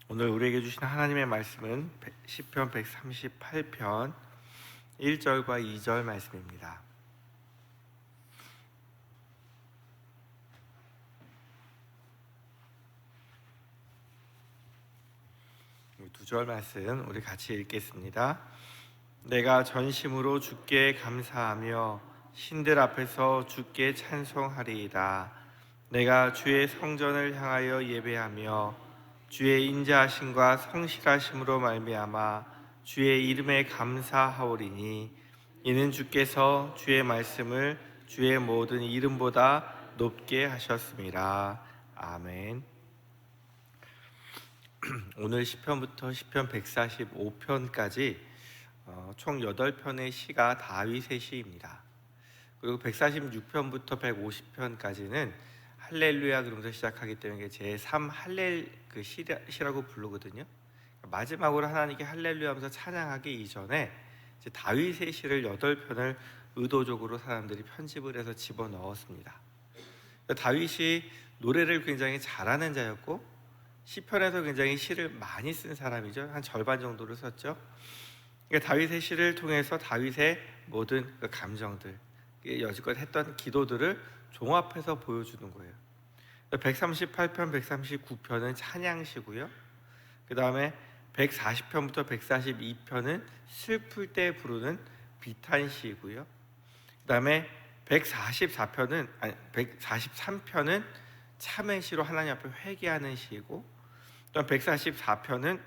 오늘 우리에게 주신 하나님의 말씀은 시편 138편 1절과 2절 말씀입니다. 두 절 말씀 우리 같이 읽겠습니다. 내가 전심으로 주께 감사하며 신들 앞에서 주께 찬송하리이다. 내가 주의 성전을 향하여 예배하며 주의 인자하심과 성실하심으로 말미암아 주의 이름에 감사하오리니 이는 주께서 주의 말씀을 주의 모든 이름보다 높게 하셨습니다. 아멘. 오늘 시편부터 시편 145편까지 총 8편의 시가 다윗의 시입니다. 그리고 146편부터 150편까지는 할렐루야 그러면서 시작하기 때문에 제3 할렐 시라고 부르거든요. 마지막으로 하나님께 할렐루야 하면서 찬양하기 이전에 이제 다윗의 시를 8편을 의도적으로 사람들이 편집을 해서 집어넣었습니다. 다윗이 노래를 굉장히 잘하는 자였고 시편에서 굉장히 시를 많이 쓴 사람이죠. 한 절반 정도를 썼죠. 다윗의 시를 통해서 다윗의 모든 그 감정들, 여지껏 했던 기도들을 종합해서 보여주는 거예요. 138편, 139편은 찬양시고요. 그 다음에 140편부터 142편은 슬플 때 부르는 비탄시이고요. 그 다음에 143편은 참회시로 하나님 앞에 회개하는 시이고, 또 144편은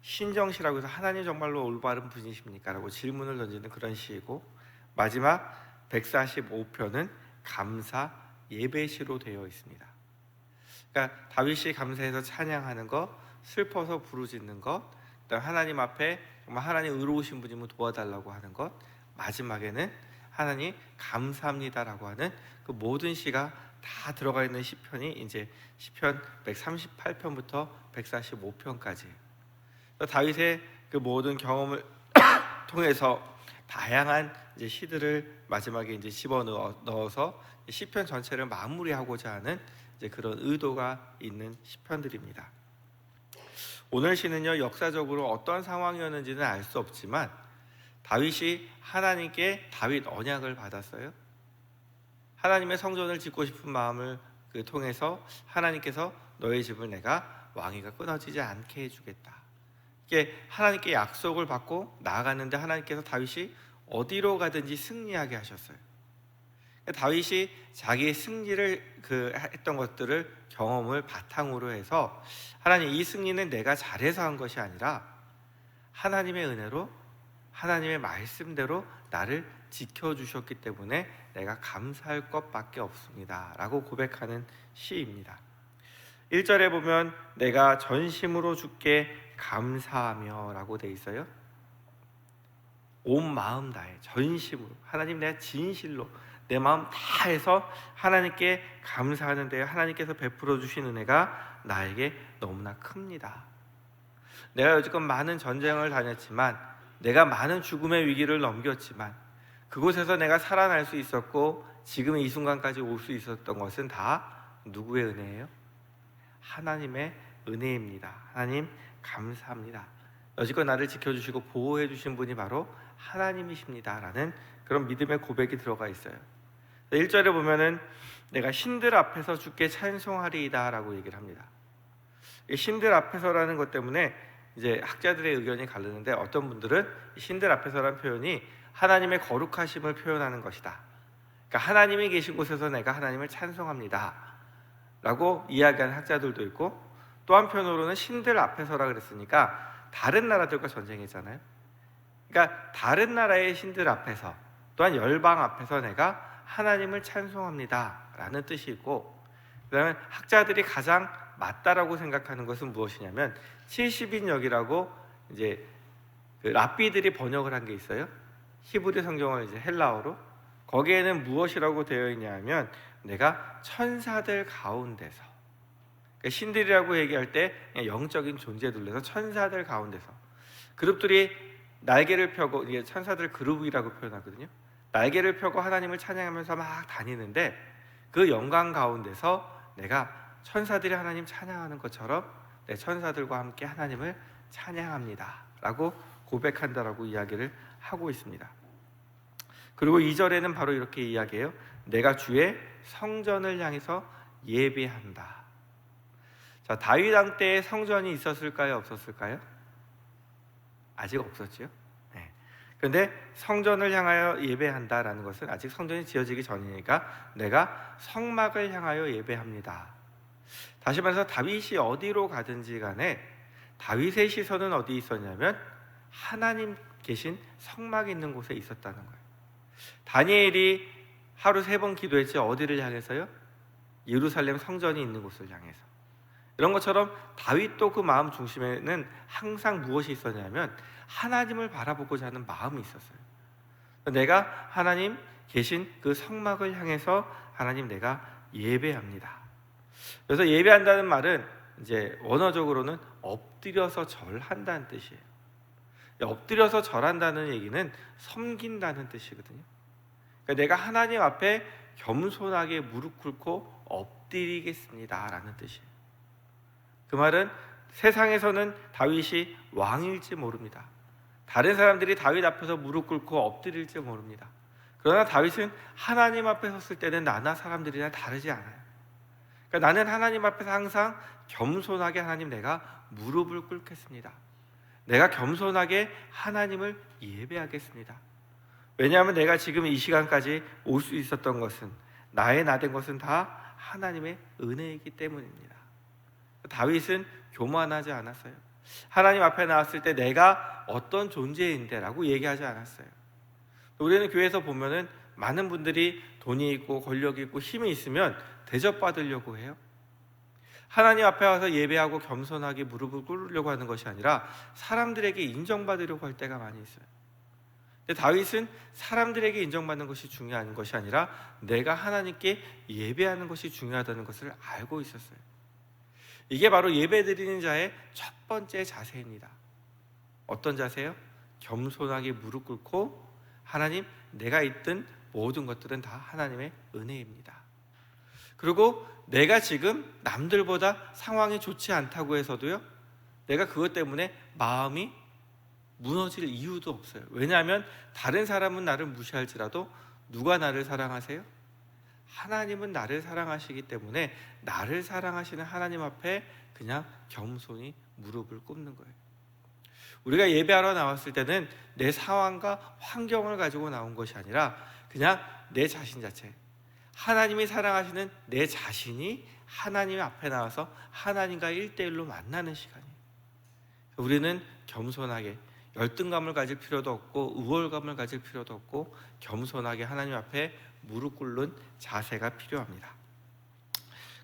신정시라고 해서 하나님 정말로 올바른 분이십니까? 라고 질문을 던지는 그런 시이고, 마지막 145편은 감사 예배시로 되어 있습니다. 그러니까 다윗이 감사해서 찬양하는 것, 슬퍼서 부르짖는 것, 그다음 하나님 앞에 정말 하나님 의로우신 분이면 도와달라고 하는 것, 마지막에는 하나님 감사합니다라고 하는 그 모든 시가 다 들어가 있는 시편이 이제 시편 138편부터 145편까지예요. 다윗의 그 모든 경험을 통해서 다양한 이제 시들을 마지막에 이제 집어넣어서 시편 전체를 마무리하고자 하는 이제 그런 의도가 있는 시편들입니다. 오늘 시는요, 역사적으로 어떤 상황이었는지는 알 수 없지만 다윗이 하나님께 다윗 언약을 받았어요. 하나님의 성전을 짓고 싶은 마음을 통해서 하나님께서 너의 집을 내가 왕위가 끊어지지 않게 해주겠다. 이게 하나님께 약속을 받고 나아갔는데 하나님께서 다윗이 어디로 가든지 승리하게 하셨어요. 다윗이 자기의 승리를 했던 것들을 경험을 바탕으로 해서 하나님, 이 승리는 내가 잘해서 한 것이 아니라 하나님의 은혜로 하나님의 말씀대로 나를 지켜주셨기 때문에 내가 감사할 것밖에 없습니다 라고 고백하는 시입니다. 1절에 보면 내가 전심으로 주께 감사하며 라고 돼 있어요. 온 마음 다해 전심으로, 하나님 내가 진실로 내 마음 다해서 하나님께 감사하는데 하나님께서 베풀어 주신 은혜가 나에게 너무나 큽니다. 내가 여지껏 많은 전쟁을 다녔지만, 내가 많은 죽음의 위기를 넘겼지만, 그곳에서 내가 살아날 수 있었고 지금 이 순간까지 올 수 있었던 것은 다 누구의 은혜예요? 하나님의 은혜입니다. 하나님 감사합니다. 여지껏 나를 지켜주시고 보호해 주신 분이 바로 하나님이십니다 라는 그런 믿음의 고백이 들어가 있어요. 1절에 보면은 내가 신들 앞에서 주께 찬송하리이다 라고 얘기를 합니다. 신들 앞에서라는 것 때문에 이제 학자들의 의견이 갈리는데, 어떤 분들은 신들 앞에서라는 표현이 하나님의 거룩하심을 표현하는 것이다. 그러니까 하나님이 계신 곳에서 내가 하나님을 찬송합니다 라고 이야기하는 학자들도 있고, 또 한편으로는 신들 앞에서라 그랬으니까 다른 나라들과 전쟁했잖아요. 그러니까 다른 나라의 신들 앞에서, 또한 열방 앞에서 내가 하나님을 찬송합니다 라는 뜻이 있고, 그 다음에 학자들이 가장 맞다라고 생각하는 것은 무엇이냐면 70인역이라고 이제 랍비들이 번역을 한 게 있어요. 히브리 성경을 이제 헬라어로. 거기에는 무엇이라고 되어 있냐면 내가 천사들 가운데서, 그러니까 신들이라고 얘기할 때 그냥 영적인 존재들에서 천사들 가운데서, 그룹들이 날개를 펴고, 이게 천사들 그룹이라고 표현하거든요. 날개를 펴고 하나님을 찬양하면서 막 다니는데 그 영광 가운데서 내가 천사들이 하나님 찬양하는 것처럼 내 천사들과 함께 하나님을 찬양합니다 라고 고백한다라고 이야기를 하고 있습니다. 그리고 2절에는 바로 이렇게 이야기해요. 내가 주의 성전을 향해서 예배한다. 자, 다윗 왕 때에 성전이 있었을까요? 없었을까요? 아직 없었죠. 네. 그런데 성전을 향하여 예배한다라는 것은 아직 성전이 지어지기 전이니까 내가 성막을 향하여 예배합니다. 다시 말해서 다윗이 어디로 가든지 간에 다윗의 시선은 어디 있었냐면 하나님 계신 성막이 있는 곳에 있었다는 거예요. 다니엘이 하루 3번 기도했지 어디를 향해서요? 예루살렘 성전이 있는 곳을 향해서. 이런 것처럼 다윗도 그 마음 중심에는 항상 무엇이 있었냐면 하나님을 바라보고자 하는 마음이 있었어요. 내가 하나님 계신 그 성막을 향해서 하나님 내가 예배합니다. 그래서 예배한다는 말은 이제 원어적으로는 엎드려서 절한다는 뜻이에요. 엎드려서 절한다는 얘기는 섬긴다는 뜻이거든요. 그러니까 내가 하나님 앞에 겸손하게 무릎 꿇고 엎드리겠습니다 라는 뜻이에요. 그 말은 세상에서는 다윗이 왕일지 모릅니다. 다른 사람들이 다윗 앞에서 무릎 꿇고 엎드릴지 모릅니다. 그러나 다윗은 하나님 앞에 섰을 때는 나나 사람들이나 다르지 않아요. 그러니까 나는 하나님 앞에서 항상 겸손하게 하나님 내가 무릎을 꿇겠습니다. 내가 겸손하게 하나님을 예배하겠습니다. 왜냐하면 내가 지금 이 시간까지 올 수 있었던 것은 나의 나된 것은 다 하나님의 은혜이기 때문입니다. 다윗은 교만하지 않았어요. 하나님 앞에 나왔을 때 내가 어떤 존재인데 라고 얘기하지 않았어요. 우리는 교회에서 보면은 많은 분들이 돈이 있고 권력이 있고 힘이 있으면 대접받으려고 해요. 하나님 앞에 와서 예배하고 겸손하게 무릎을 꿇으려고 하는 것이 아니라 사람들에게 인정받으려고 할 때가 많이 있어요. 근데 다윗은 사람들에게 인정받는 것이 중요한 것이 아니라 내가 하나님께 예배하는 것이 중요하다는 것을 알고 있었어요. 이게 바로 예배드리는 자의 첫 번째 자세입니다. 어떤 자세요? 겸손하게 무릎 꿇고 하나님 내가 있든 모든 것들은 다 하나님의 은혜입니다. 그리고 내가 지금 남들보다 상황이 좋지 않다고 해서도요 내가 그것 때문에 마음이 무너질 이유도 없어요. 왜냐하면 다른 사람은 나를 무시할지라도 누가 나를 사랑하세요? 하나님은 나를 사랑하시기 때문에 나를 사랑하시는 하나님 앞에 그냥 겸손히 무릎을 꿇는 거예요. 우리가 예배하러 나왔을 때는 내 상황과 환경을 가지고 나온 것이 아니라 그냥 내 자신 자체, 하나님이 사랑하시는 내 자신이 하나님 앞에 나와서 하나님과 1대1로 만나는 시간이에요. 우리는 겸손하게 열등감을 가질 필요도 없고 우월감을 가질 필요도 없고 겸손하게 하나님 앞에 무릎 꿇는 자세가 필요합니다.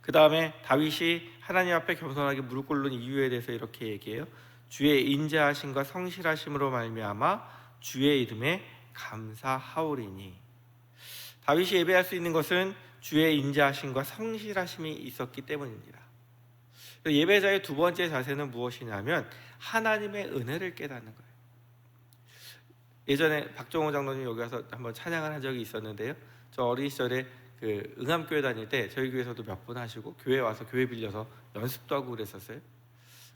그 다음에 다윗이 하나님 앞에 겸손하게 무릎 꿇는 이유에 대해서 이렇게 얘기해요. 주의 인자하심과 성실하심으로 말미암아 주의 이름에 감사하오리니. 다윗이 예배할 수 있는 것은 주의 인자하심과 성실하심이 있었기 때문입니다. 예배자의 두 번째 자세는 무엇이냐면 하나님의 은혜를 깨닫는 거예요. 예전에 박정호 장로님 여기 와서 한번 찬양을 한 적이 있었는데요. 저 어린 시절에 그 응암교회 다닐 때 저희 교회에서도 몇 번 하시고 교회 와서 교회 빌려서 연습도 하고 그랬었어요.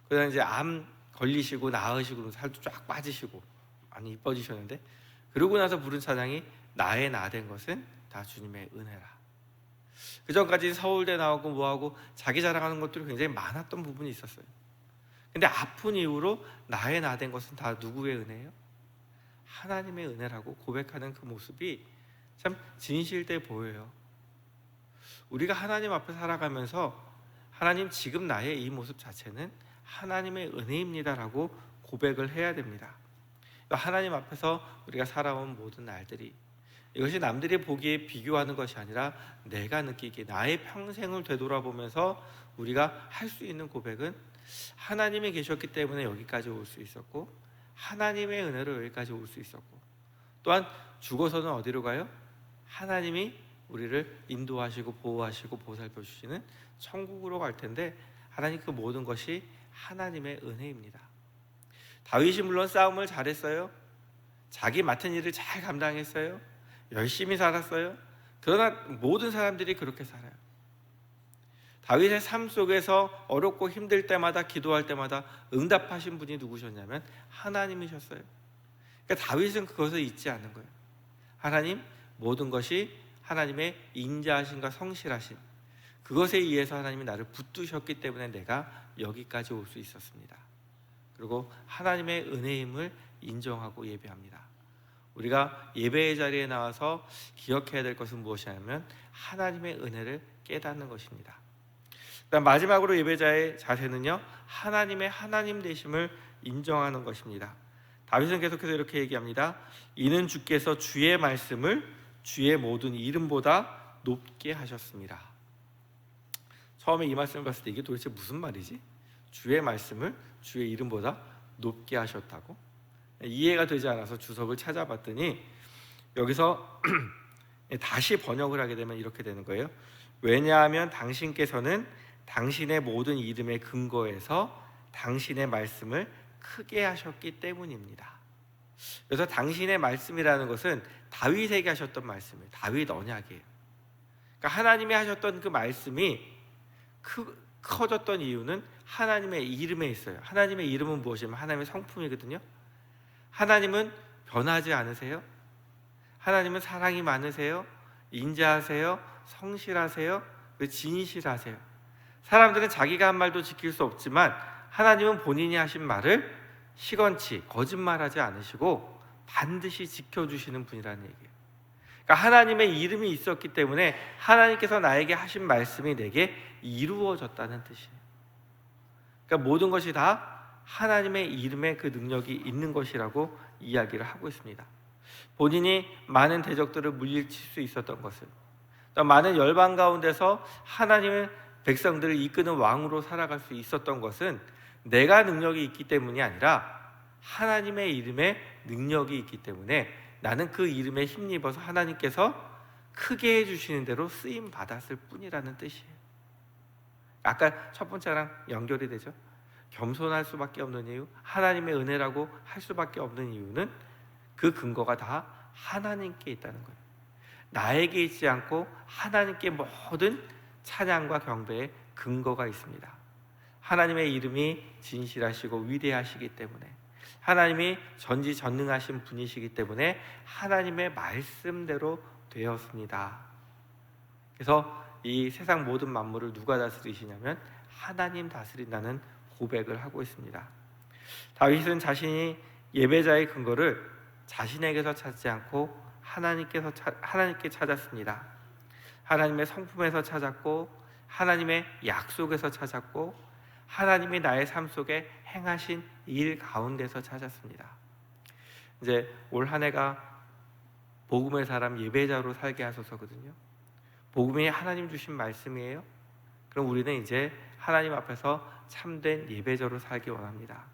그러다 이제 암 걸리시고 나으시고 살도 쫙 빠지시고 많이 이뻐지셨는데 그러고 나서 부른 찬양이 나의 나 된 것은 다 주님의 은혜라. 그 전까지 서울대 나오고 뭐하고 자기 자랑하는 것들이 굉장히 많았던 부분이 있었어요. 근데 아픈 이후로 나의 나 된 것은 다 누구의 은혜예요? 하나님의 은혜라고 고백하는 그 모습이 참 진실돼 보여요. 우리가 하나님 앞에 살아가면서 하나님 지금 나의 이 모습 자체는 하나님의 은혜입니다라고 고백을 해야 됩니다. 하나님 앞에서 우리가 살아온 모든 날들이 이것이 남들이 보기에 비교하는 것이 아니라 내가 느끼기에 나의 평생을 되돌아보면서 우리가 할 수 있는 고백은 하나님이 계셨기 때문에 여기까지 올 수 있었고 하나님의 은혜로 여기까지 올 수 있었고 또한 죽어서는 어디로 가요? 하나님이 우리를 인도하시고 보호하시고 보살펴 주시는 천국으로 갈 텐데 하나님 그 모든 것이 하나님의 은혜입니다. 다윗이 물론 싸움을 잘했어요. 자기 맡은 일을 잘 감당했어요. 열심히 살았어요. 그러나 모든 사람들이 그렇게 살아요. 다윗의 삶 속에서 어렵고 힘들 때마다 기도할 때마다 응답하신 분이 누구셨냐면 하나님이셨어요. 그러니까 다윗은 그것을 잊지 않는 거예요. 하나님, 모든 것이 하나님의 인자하심과 성실하심, 그것에 의해서 하나님이 나를 붙드셨기 때문에 내가 여기까지 올 수 있었습니다. 그리고 하나님의 은혜임을 인정하고 예배합니다. 우리가 예배의 자리에 나와서 기억해야 될 것은 무엇이냐면 하나님의 은혜를 깨닫는 것입니다. 그다음 마지막으로 예배자의 자세는요, 하나님의 하나님 되심을 인정하는 것입니다. 다윗은 계속해서 이렇게 얘기합니다. 이는 주께서 주의 말씀을 주의 모든 이름보다 높게 하셨습니다. 처음에 이 말씀을 봤을 때 이게 도대체 무슨 말이지? 주의 말씀을 주의 이름보다 높게 하셨다고? 이해가 되지 않아서 주석을 찾아봤더니 여기서 다시 번역을 하게 되면 이렇게 되는 거예요. 왜냐하면 당신께서는 당신의 모든 이름의 근거에서 당신의 말씀을 크게 하셨기 때문입니다. 그래서 당신의 말씀이라는 것은 다윗에게 하셨던 말씀이에요. 다윗 언약이에요. 그러니까 하나님이 하셨던 그 말씀이 커졌던 이유는 하나님의 이름에 있어요. 하나님의 이름은 무엇이냐면 하나님의 성품이거든요. 하나님은 변하지 않으세요. 하나님은 사랑이 많으세요. 인자하세요. 성실하세요. 진실하세요. 사람들은 자기가 한 말도 지킬 수 없지만 하나님은 본인이 하신 말을 시건치 거짓말하지 않으시고 반드시 지켜주시는 분이라는 얘기예요. 그러니까 하나님의 이름이 있었기 때문에 하나님께서 나에게 하신 말씀이 내게 이루어졌다는 뜻이에요. 그러니까 모든 것이 다 하나님의 이름에 그 능력이 있는 것이라고 이야기를 하고 있습니다. 본인이 많은 대적들을 물리칠 수 있었던 것을, 또 많은 열방 가운데서 하나님의 백성들을 이끄는 왕으로 살아갈 수 있었던 것은 내가 능력이 있기 때문이 아니라 하나님의 이름에 능력이 있기 때문에 나는 그 이름에 힘입어서 하나님께서 크게 해주시는 대로 쓰임 받았을 뿐이라는 뜻이에요. 아까 첫 번째랑 연결이 되죠. 겸손할 수밖에 없는 이유, 하나님의 은혜라고 할 수밖에 없는 이유는 그 근거가 다 하나님께 있다는 거예요. 나에게 있지 않고 하나님께 모든 찬양과 경배의 근거가 있습니다. 하나님의 이름이 진실하시고 위대하시기 때문에, 하나님이 전지전능하신 분이시기 때문에 하나님의 말씀대로 되었습니다. 그래서 이 세상 모든 만물을 누가 다스리시냐면 하나님 다스린다는 고백을 하고 있습니다. 다윗은 자신이 예배자의 근거를 자신에게서 찾지 않고 하나님께 찾았습니다. 하나님의 성품에서 찾았고 하나님의 약속에서 찾았고 하나님이 나의 삶 속에 행하신 일 가운데서 찾았습니다. 이제 올 한 해가 복음의 사람 예배자로 살게 하소서거든요. 복음이 하나님 주신 말씀이에요. 그럼 우리는 이제 하나님 앞에서 참된 예배자로 살기 원합니다.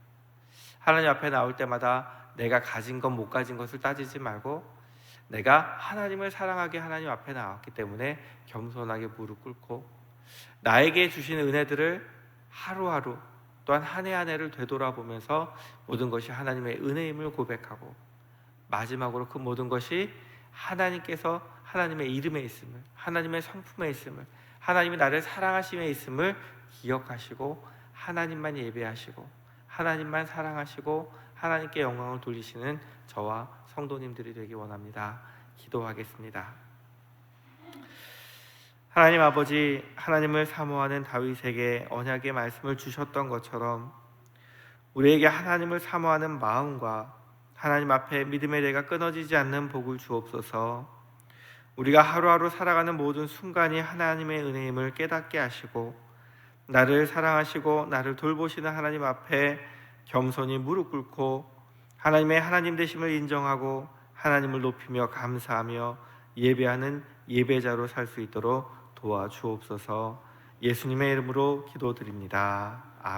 하나님 앞에 나올 때마다 내가 가진 것 못 가진 것을 따지지 말고 내가 하나님을 사랑하게 하나님 앞에 나왔기 때문에 겸손하게 무릎 꿇고 나에게 주신 은혜들을 하루하루 또한 한 해 한 해를 되돌아보면서 모든 것이 하나님의 은혜임을 고백하고 마지막으로 그 모든 것이 하나님께서 하나님의 이름에 있음을, 하나님의 성품에 있음을, 하나님이 나를 사랑하심에 있음을 기억하시고 하나님만 예배하시고 하나님만 사랑하시고 하나님께 영광을 돌리시는 저와 성도님들이 되기 원합니다. 기도하겠습니다. 하나님 아버지, 하나님을 사모하는 다윗에게 언약의 말씀을 주셨던 것처럼 우리에게 하나님을 사모하는 마음과 하나님 앞에 믿음의 대가 끊어지지 않는 복을 주옵소서. 우리가 하루하루 살아가는 모든 순간이 하나님의 은혜임을 깨닫게 하시고 나를 사랑하시고 나를 돌보시는 하나님 앞에 겸손히 무릎 꿇고 하나님의 하나님 되심을 인정하고 하나님을 높이며 감사하며 예배하는 예배자로 살 수 있도록 도와주옵소서. 예수님의 이름으로 기도드립니다.